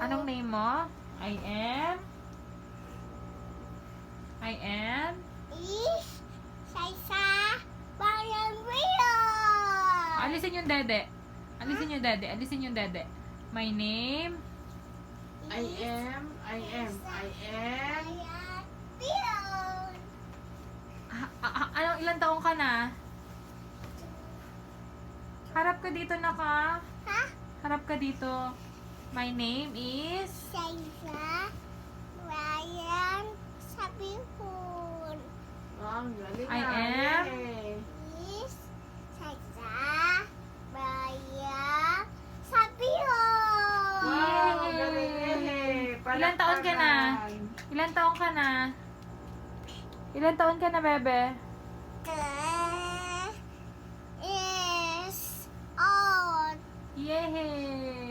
Anong name mo? I am? I am? Is Saisa Bayan Rio. Alisin yung dede. Alisin yung dede. Alisin yung dede. My name? I am. Anong ilang taong ka na? Harap ka dito na ka. Ha? Harap ka dito. My name is? Saisa Bayan Sabihun. Ang galing I na. am? Yay. Is Saisa Bayan Sabihun. Wow, ang galing. Yay. Ilang taon ka na? Palakpakan. Ilang taong ka na? Ilang taon ka na, bebe? Is old. Yay!